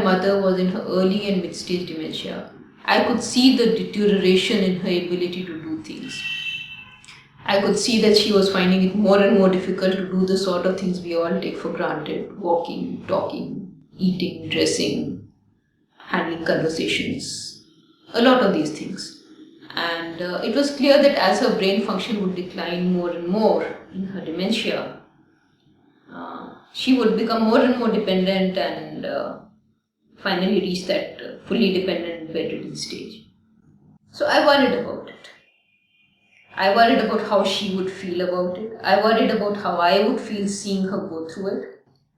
mother was in her early and mid-stage dementia, I could see the deterioration in her ability to do things. I could see that she was finding it more and more difficult to do the sort of things we all take for granted: walking, talking, eating, dressing, handling conversations, a lot of these things. And it was clear that as her brain function would decline more and more in her dementia, she would become more and more dependent and finally reach that fully dependent bedridden stage. So I worried about it. I worried about how she would feel about it. I worried about how I would feel seeing her go through it.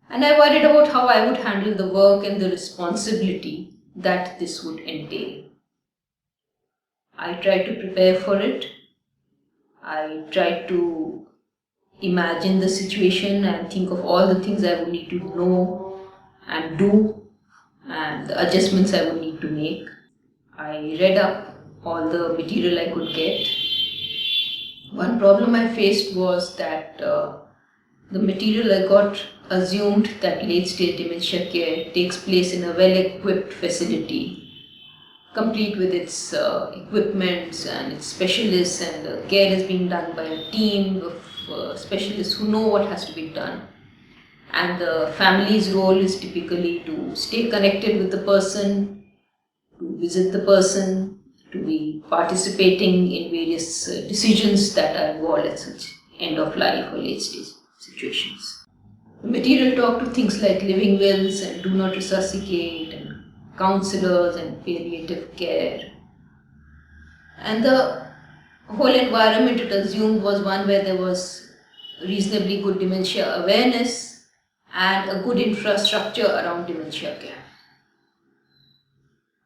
And I worried about how I would handle the work and the responsibility that this would entail. I tried to prepare for it. I tried to imagine the situation and think of all the things I would need to know and do and the adjustments I would need to make. I read up all the material I could get. One problem I faced was that the material I got assumed that late-stage dementia care takes place in a well-equipped facility, complete with its equipments and its specialists, and the care is being done by a team of specialists who know what has to be done. And the family's role is typically to stay connected with the person, to visit the person, to be participating in various decisions that are involved at such end of life or late stage situations. The material talked to things like living wills and do not resuscitate and counselors and palliative care. And the whole environment it assumed was one where there was reasonably good dementia awareness and a good infrastructure around dementia care.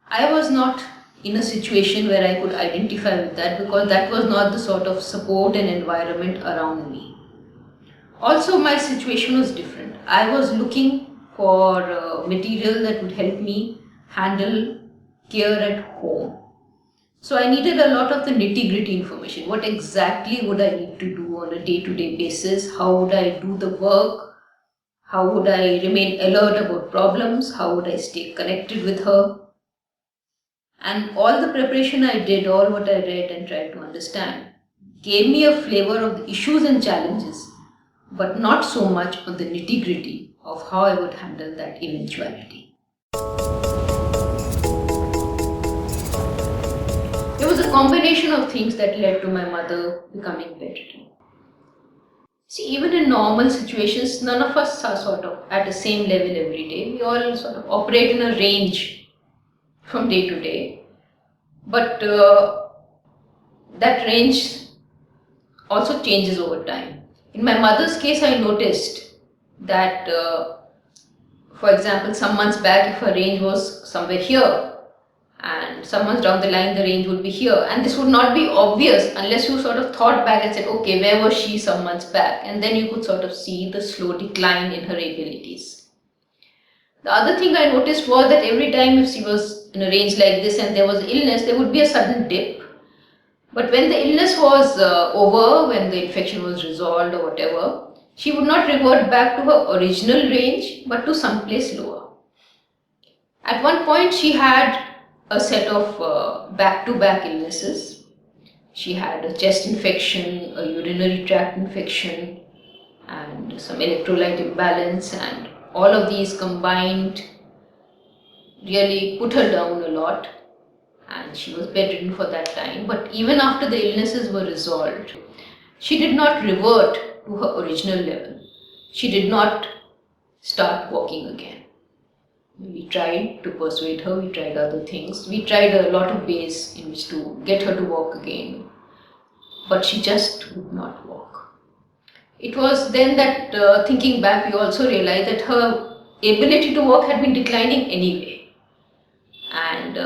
I was not in a situation where I could identify with that because that was not the sort of support and environment around me. Also, my situation was different. I was looking for material that would help me handle care at home. So I needed a lot of the nitty-gritty information. What exactly would I need to do on a day-to-day basis? How would I do the work? How would I remain alert about problems? How would I stay connected with her? And all the preparation I did, all what I read and tried to understand, gave me a flavor of the issues and challenges, but not so much on the nitty-gritty of how I would handle that eventuality. There was a combination of things that led to my mother becoming bedridden. See, even in normal situations, none of us are sort of at the same level every day. We all sort of operate in a range from day to day. But that range also changes over time. In my mother's case, I noticed that, for example, some months back, if her range was somewhere here, and some months down the line, the range would be here. And this would not be obvious unless you sort of thought back and said, okay, where was she some months back? And then you could sort of see the slow decline in her abilities. The other thing I noticed was that every time if she was in a range like this and there was illness, there would be a sudden dip. But when the illness was over, when the infection was resolved or whatever, she would not revert back to her original range, but to someplace lower. At one point, she had a set of back-to-back illnesses. She had a chest infection, a urinary tract infection, and some electrolyte imbalance, and all of these combined really put her down a lot, and she was bedridden for that time. But even after the illnesses were resolved, she did not revert to her original level. She did not start walking again. We tried to persuade her, we tried other things. We tried a lot of ways in which to get her to walk again, but she just would not walk. It was then that thinking back, we also realized that her ability to walk had been declining anyway. And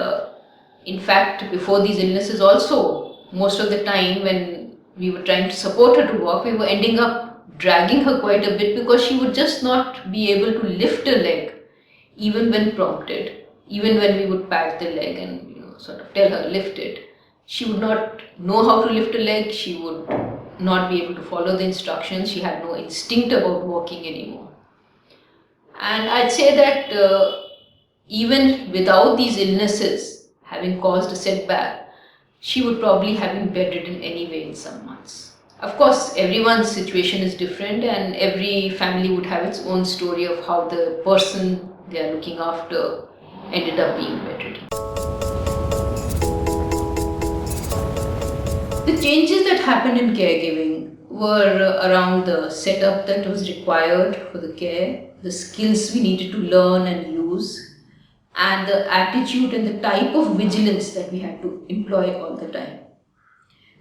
in fact, before these illnesses also, most of the time when we were trying to support her to walk, we were ending up dragging her quite a bit because she would just not be able to lift a leg even when prompted. Even when we would pat the leg and sort of tell her lift it, she would not know how to lift a leg. She would not be able to follow the instructions. She had no instinct about walking anymore. And I'd say that even without these illnesses having caused a setback, she would probably have been bedridden anyway in some months. Of course, everyone's situation is different, and every family would have its own story of how the person they are looking after ended up being bedridden. The changes that happened in caregiving were around the setup that was required for the care, the skills we needed to learn and use, and the attitude and the type of vigilance that we had to employ all the time.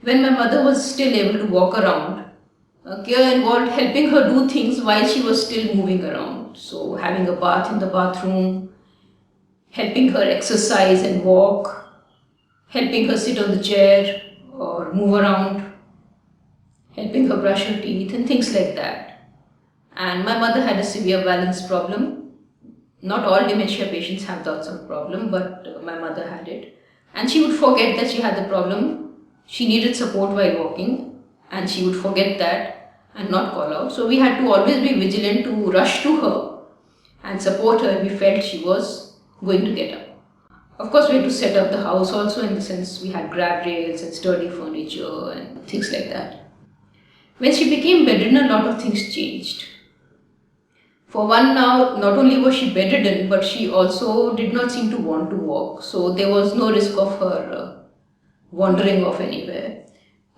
When my mother was still able to walk around, care involved helping her do things while she was still moving around. So, having a bath in the bathroom, helping her exercise and walk, helping her sit on the chair or move around, helping her brush her teeth, and things like that. And my mother had a severe balance problem. Not all dementia patients have that sort of problem, but my mother had it. And she would forget that she had the problem. She needed support while walking, and she would forget that and not call out. So we had to always be vigilant to rush to her and support her if we felt she was going to get up. Of course, we had to set up the house also, in the sense we had grab rails and sturdy furniture and things like that. When she became bedridden, a lot of things changed. For one, now, not only was she bedridden, but she also did not seem to want to walk. So there was no risk of her wandering off anywhere.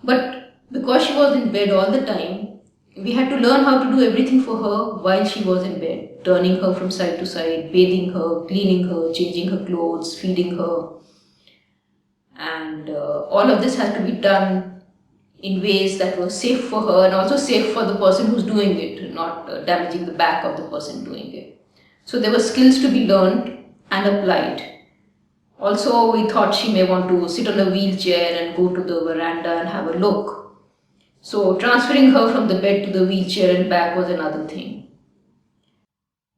But because she was in bed all the time, we had to learn how to do everything for her while she was in bed, turning her from side to side, bathing her, cleaning her, changing her clothes, feeding her. And all of this had to be done in ways that were safe for her and also safe for the person who's doing it, not damaging the back of the person doing it. So there were skills to be learned and applied. Also, we thought she may want to sit on a wheelchair and go to the veranda and have a look. So transferring her from the bed to the wheelchair and back was another thing.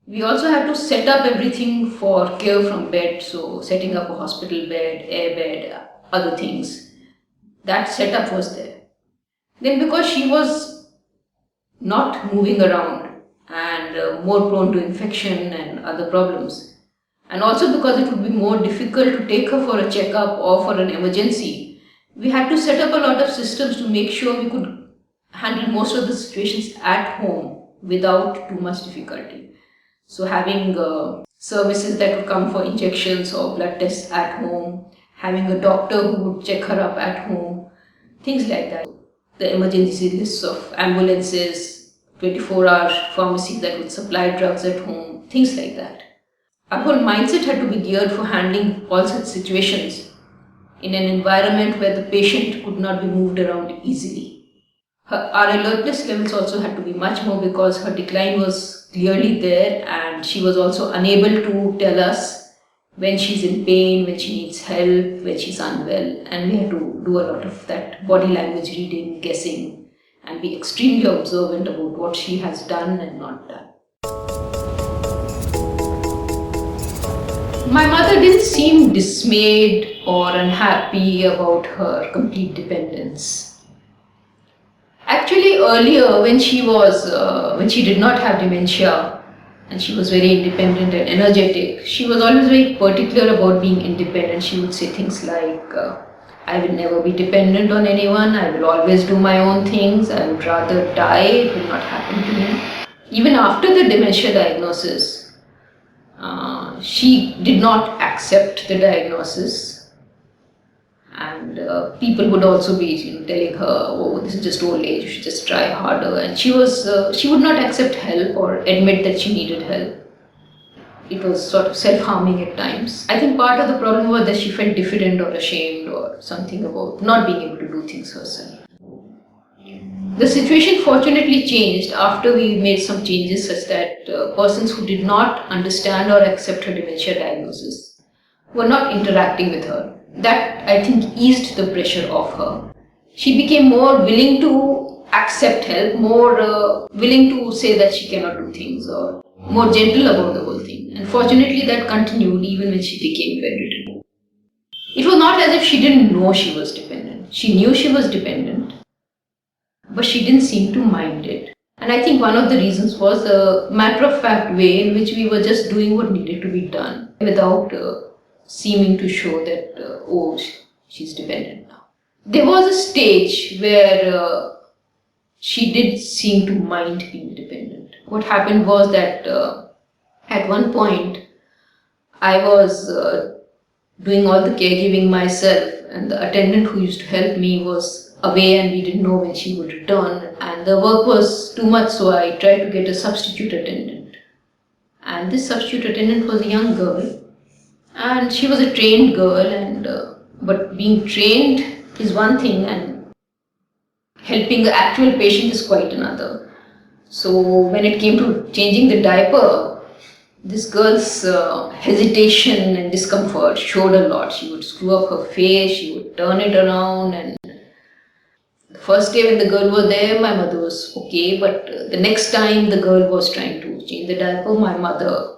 We also had to set up everything for care from bed, so setting up a hospital bed, air bed, other things. That setup was there. Then because she was not moving around and more prone to infection and other problems, and also because it would be more difficult to take her for a checkup or for an emergency, we had to set up a lot of systems to make sure we could handle most of the situations at home without too much difficulty. So having services that would come for injections or blood tests at home, having a doctor who would check her up at home, things like that. The emergency lists of ambulances, 24-hour pharmacies that would supply drugs at home, things like that. Our whole mindset had to be geared for handling all such situations in an environment where the patient could not be moved around easily. Our alertness levels also had to be much more, because her decline was clearly there and she was also unable to tell us when she's in pain, when she needs help, when she's unwell, and we had to do a lot of that body language reading, guessing, and be extremely observant about what she has done and not done. My mother didn't seem dismayed or unhappy about her complete dependence. Actually, earlier when she did not have dementia and she was very independent and energetic, she was always very particular about being independent. She would say things like, I will never be dependent on anyone, I will always do my own things, I would rather die, it will not happen to me. Even after the dementia diagnosis, she did not accept the diagnosis. And people would also be telling her, oh, this is just old age, you should just try harder. And she would not accept help or admit that she needed help. It was sort of self-harming at times. I think part of the problem was that she felt diffident or ashamed or something about not being able to do things herself. The situation fortunately changed after we made some changes such that persons who did not understand or accept her dementia diagnosis were not interacting with her. That, I think, eased the pressure off her. She became more willing to accept help, more willing to say that she cannot do things, or more gentle about the whole thing. And fortunately, that continued even when she became bedridden. It was not as if she didn't know she was dependent. She knew she was dependent, but she didn't seem to mind it. And I think one of the reasons was a matter of fact way in which we were just doing what needed to be done without seeming to show that, she's dependent now. There was a stage where she did seem to mind being dependent. What happened was that at one point I was doing all the caregiving myself, and the attendant who used to help me was away and we didn't know when she would return, and the work was too much, so I tried to get a substitute attendant. And this substitute attendant was a young girl, and she was a trained girl, and but being trained is one thing and helping the actual patient is quite another. So when it came to changing the diaper, this girl's hesitation and discomfort showed a lot. She would screw up her face, she would turn it around, and the first day when the girl was there, my mother was okay, but the next time the girl was trying to change the diaper, my mother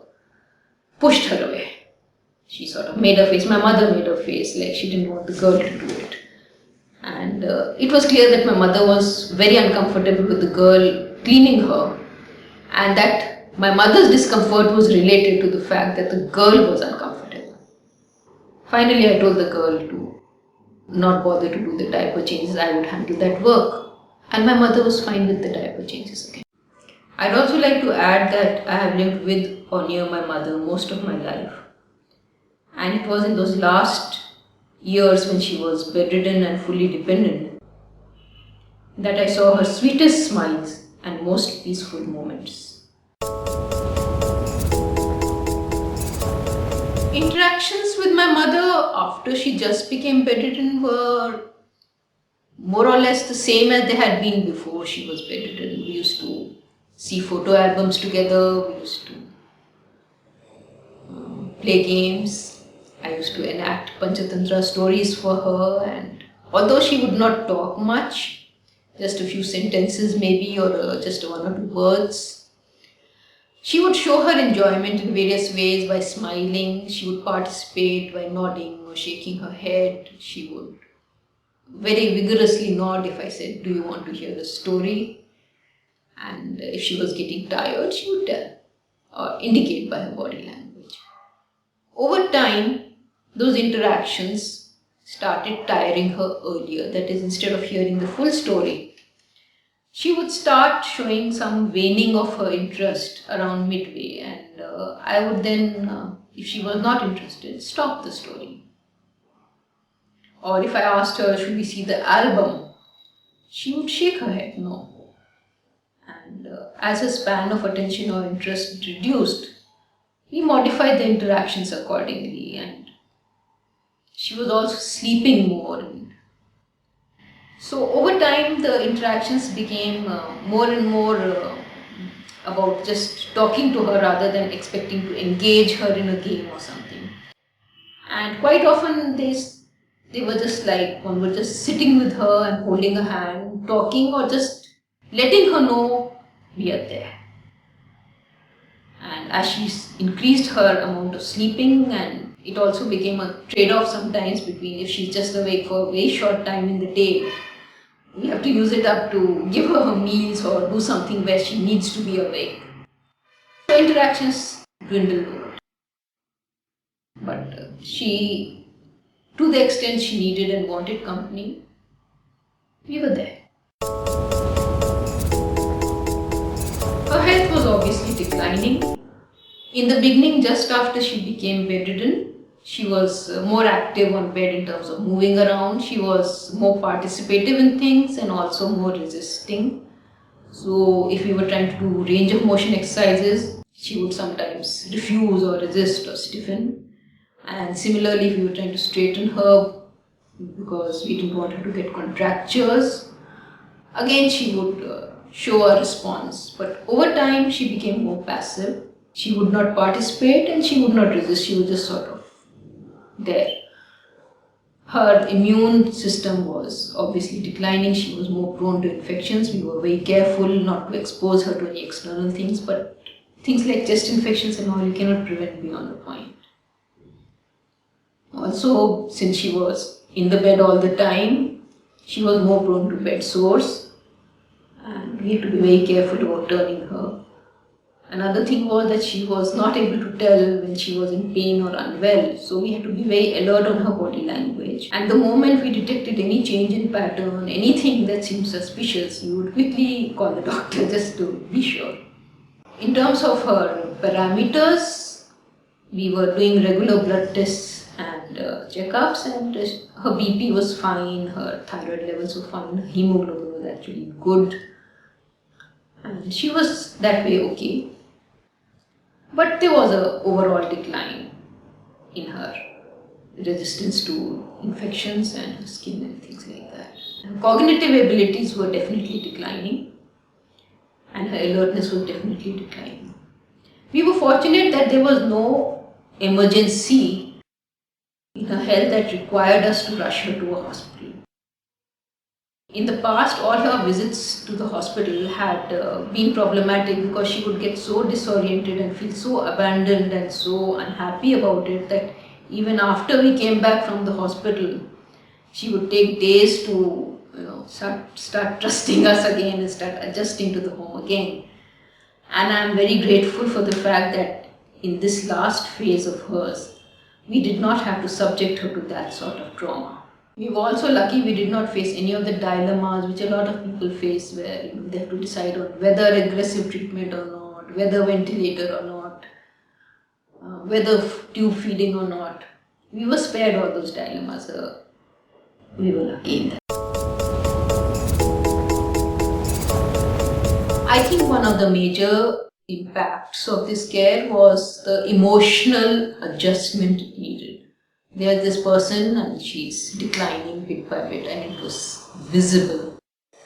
pushed her away. She sort of made a face, my mother made a face like she didn't want the girl to do it. And it was clear that my mother was very uncomfortable with the girl cleaning her, and that my mother's discomfort was related to the fact that the girl was uncomfortable. Finally, I told the girl to not bother to do the diaper changes, I would handle that work. And my mother was fine with the diaper changes again. I'd also like to add that I have lived with or near my mother most of my life. And it was in those last years when she was bedridden and fully dependent that I saw her sweetest smiles and most peaceful moments. Interactions with my mother after she just became bedridden were more or less the same as they had been before she was bedridden. We used to see photo albums together, we used to play games. I used to enact Panchatantra stories for her, and although she would not talk much, just a few sentences maybe, or just one or two words, she would show her enjoyment in various ways by smiling. She would participate by nodding or shaking her head. She would very vigorously nod if I said, "Do you want to hear a story?" And if she was getting tired, she would tell or indicate by her body language. Over time, those interactions started tiring her earlier. That is, instead of hearing the full story, she would start showing some waning of her interest around midway, and I would then, if she was not interested, stop the story. Or if I asked her, should we see the album, she would shake her head, no. And as her span of attention or interest reduced, we modified the interactions accordingly, and she was also sleeping more. So over time, the interactions became more and more about just talking to her rather than expecting to engage her in a game or something. And quite often they were just like one was just sitting with her and holding her hand, talking, or just letting her know we are there. And as she increased her amount of sleeping, and it also became a trade-off sometimes between if she's just awake for a very short time in the day, we have to use it up to give her her meals or do something where she needs to be awake. So interactions dwindled over. But she, to the extent she needed and wanted company, we were there. Her health was obviously declining. In the beginning, just after she became bedridden, she was more active on bed in terms of moving around. She was more participative in things and also more resisting. So if we were trying to do range of motion exercises, she would sometimes refuse or resist or stiffen. And similarly, if we were trying to straighten her because we didn't want her to get contractures, again she would show a response. But over time, she became more passive. She would not participate and she would not resist. She was just sort of there. Her immune system was obviously declining. She was more prone to infections. We were very careful not to expose her to any external things, but things like chest infections and all you cannot prevent beyond a point. Also, since she was in the bed all the time, she was more prone to bed sores. And We had to be very careful about turning her. Another thing was that she was not able to tell when she was in pain or unwell, so we had to be very alert on her body language. And the moment we detected any change in pattern, anything that seemed suspicious, we would quickly call the doctor just to be sure. In terms of her parameters, we were doing regular blood tests and checkups, and her BP was fine, her thyroid levels were fine, her hemoglobin was actually good, and she was that way okay. But there was an overall decline in her resistance to infections and her skin and things like that. Her cognitive abilities were definitely declining, and her alertness was definitely declining. We were fortunate that there was no emergency in her health that required us to rush her to a hospital. In the past, all her visits to the hospital had been problematic because she would get so disoriented and feel so abandoned and so unhappy about it that even after we came back from the hospital, she would take days to start trusting us again and start adjusting to the home again. And I am very grateful for the fact that in this last phase of hers, we did not have to subject her to that sort of trauma. We were also lucky we did not face any of the dilemmas which a lot of people face, where they have to decide on whether aggressive treatment or not, whether ventilator or not, whether tube feeding or not. We were spared all those dilemmas. We were lucky in that. I think one of the major impacts of this care was the emotional adjustment needed. There's this person and she's declining bit by bit, and it was visible.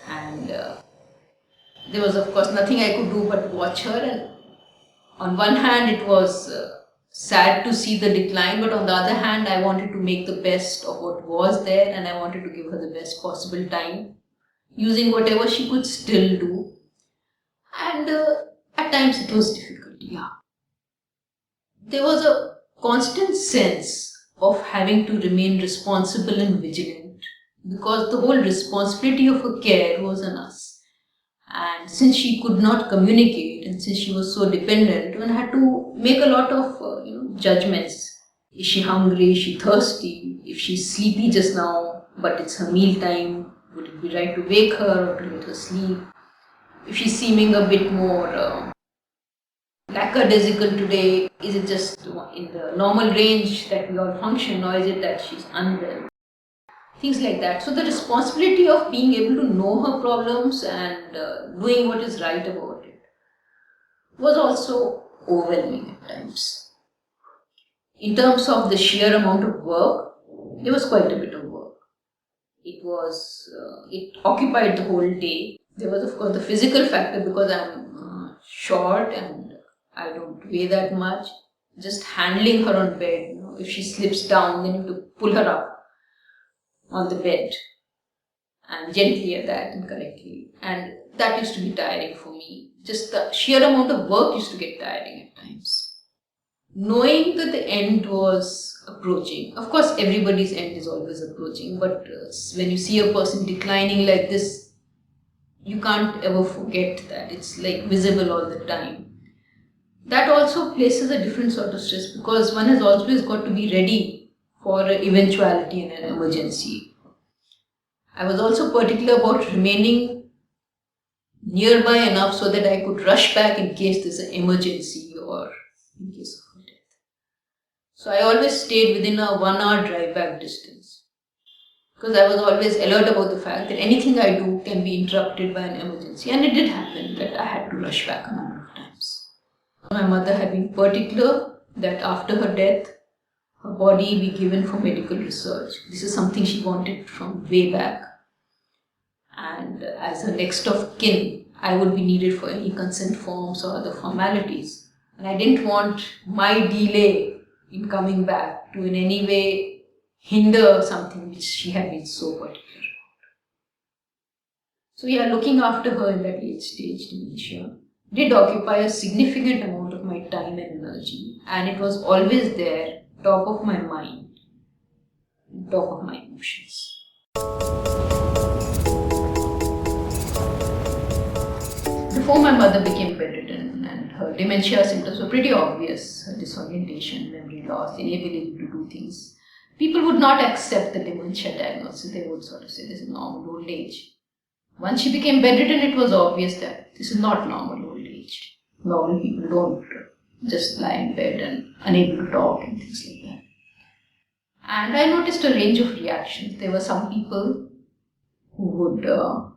And there was, of course, nothing I could do but watch her. And on one hand, it was sad to see the decline, but on the other hand, I wanted to make the best of what was there, and I wanted to give her the best possible time, using whatever she could still do. And at times it was difficult, yeah. There was a constant sense of having to remain responsible and vigilant, because the whole responsibility of her care was on us. And since she could not communicate and since she was so dependent, one had to make a lot of judgments. Is she hungry? Is she thirsty? If she's sleepy just now, but it's her meal time, would it be right to wake her or to let her sleep? If she's seeming a bit more lackadaisical today, is it just in the normal range that we all function, or is it that she's unwell? Things like that. So the responsibility of being able to know her problems and doing what is right about it was also overwhelming at times. In terms of the sheer amount of work, there was quite a bit of work. It occupied the whole day. There was, of course, the physical factor, because I'm short and I don't weigh that much. Just handling her on bed, if she slips down, then you have to pull her up on the bed and gently at that and correctly. And that used to be tiring for me. Just the sheer amount of work used to get tiring at times. Knowing that the end was approaching, of course everybody's end is always approaching, but when you see a person declining like this, you can't ever forget that. It's like visible all the time. That also places a different sort of stress, because one has always got to be ready for an eventuality and an emergency. I was also particular about remaining nearby enough so that I could rush back in case there's an emergency or in case of a death. So I always stayed within a 1 hour drive back distance, because I was always alert about the fact that anything I do can be interrupted by an emergency. And it did happen that I had to rush back a number of times. My mother had been particular that after her death, her body be given for medical research. This is something she wanted from way back. And as her next of kin, I would be needed for any consent forms or other formalities. And I didn't want my delay in coming back to in any way hinder something which she had been so particular about. So looking after her in that late stage dementia did occupy a significant amount of my time and energy, and it was always there, top of my mind, top of my emotions. before my mother became bedridden and her dementia symptoms were pretty obvious, her disorientation, memory loss, inability to do things, people would not accept the dementia diagnosis. They would sort of say this is normal old age. Once she became bedridden, it was obvious that this is not normal old age. Normal people don't just lie in bed and unable to talk and things like that. And I noticed a range of reactions. There were some people who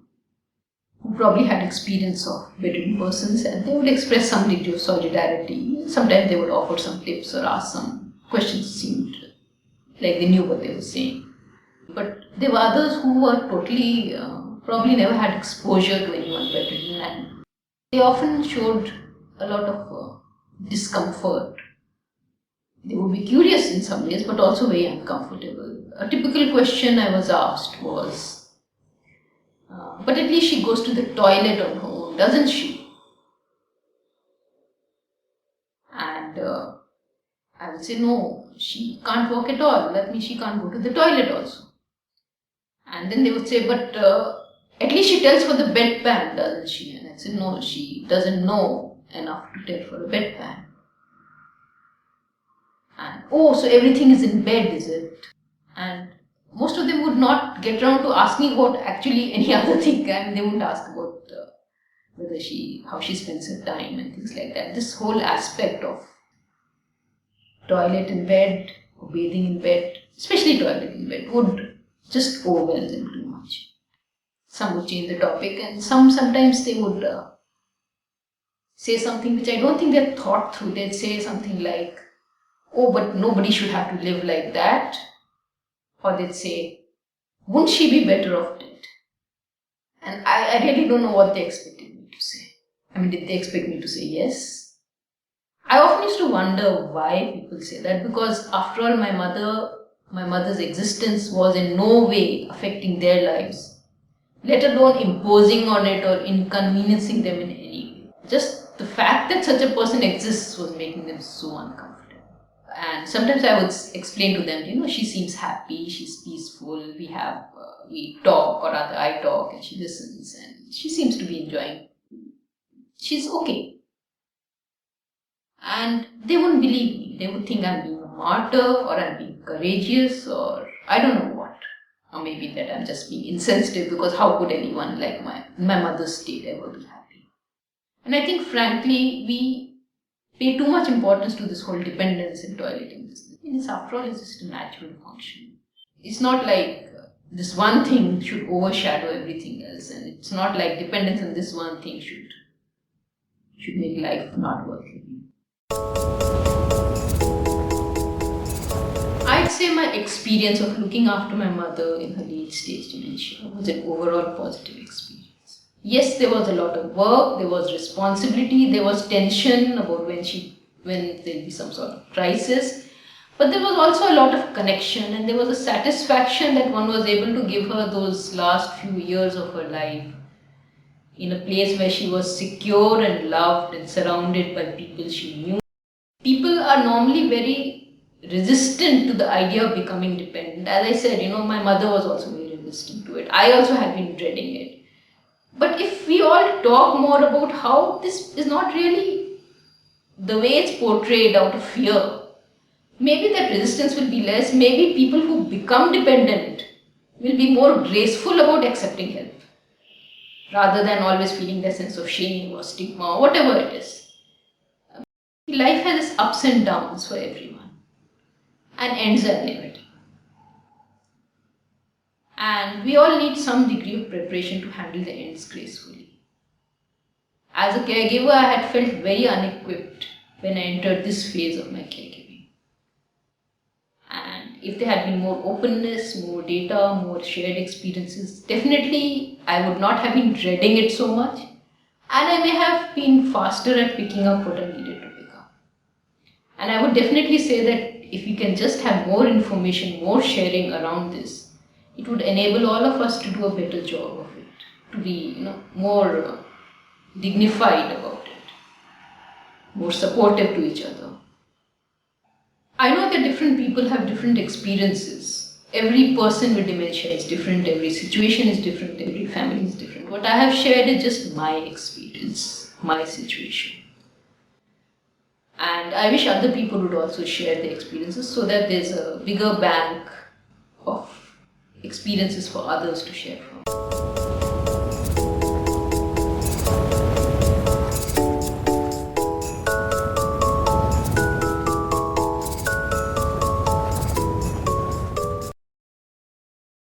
probably had experience of bedridden persons, and they would express some degree of solidarity. Sometimes they would offer some tips or ask some questions, seemed like they knew what they were saying. But there were others who were totally, probably never had exposure to anyone bedridden, and they often showed a lot of discomfort. They would be curious in some ways, but also very uncomfortable. A typical question I was asked was, but at least she goes to the toilet on her own, doesn't she? And I would say, no, she can't walk at all. That means she can't go to the toilet also. And then they would say, but at least she tells for the bedpan, doesn't she? And I said, no, she doesn't know enough to tell for a bedpan. And oh, so everything is in bed, is it? And most of them would not get around to asking about actually any other thing. I mean, they wouldn't ask about how she spends her time and things like that. This whole aspect of toilet in bed or bathing in bed, especially toilet in bed, would just overwhelm them too much. Some would change the topic, and sometimes they would say something which I don't think they thought through. They'd say something like, oh, but nobody should have to live like that. Or they'd say, wouldn't she be better off dead? And I really don't know what they expected me to say. I mean, did they expect me to say yes? I often used to wonder why people say that, because after all, my mother's existence was in no way affecting their lives, let alone imposing on it or inconveniencing them in any way. Just the fact that such a person exists was making them so uncomfortable. And sometimes I would explain to them, she seems happy, she's peaceful, we talk, or rather I talk and she listens, and she seems to be enjoying. She's okay. And they wouldn't believe me. They would think I'm being a martyr, or I'm being courageous, or I don't know what. Or maybe that I'm just being insensitive, because how could anyone like my mother's state ever be happy? And I think frankly, we pay too much importance to this whole dependence and toileting business. It's after all, it's just a natural function. It's not like this one thing should overshadow everything else, and it's not like dependence on this one thing should make life not worth living. I'd say my experience of looking after my mother in her late stage dementia was an overall positive experience. Yes, there was a lot of work, there was responsibility, there was tension about when there'll be some sort of crisis, but there was also a lot of connection, and there was a satisfaction that one was able to give her those last few years of her life in a place where she was secure and loved and surrounded by people she knew. People are normally very resistant to the idea of becoming dependent. As I said, my mother was also very resistant to it. I also had been dreading it. But if we all talk more about how this is not really the way it's portrayed out of fear, maybe that resistance will be less. Maybe people who become dependent will be more graceful about accepting help, rather than always feeling that sense of shame or stigma or whatever it is. Life has its ups and downs for everyone, and ends are inevitable. And we all need some degree of preparation to handle the ends gracefully. As a caregiver, I had felt very unequipped when I entered this phase of my caregiving. And if there had been more openness, more data, more shared experiences, definitely I would not have been dreading it so much, and I may have been faster at picking up what I needed to pick up. And I would definitely say that if we can just have more information, more sharing around this, it would enable all of us to do a better job of it, to be more dignified about it, more supportive to each other. I know that different people have different experiences. Every person with dementia is different, every situation is different, every family is different. What I have shared is just my experience. my situation. And I wish other people would also share their experiences so that there's a bigger bank of experiences for others to share from.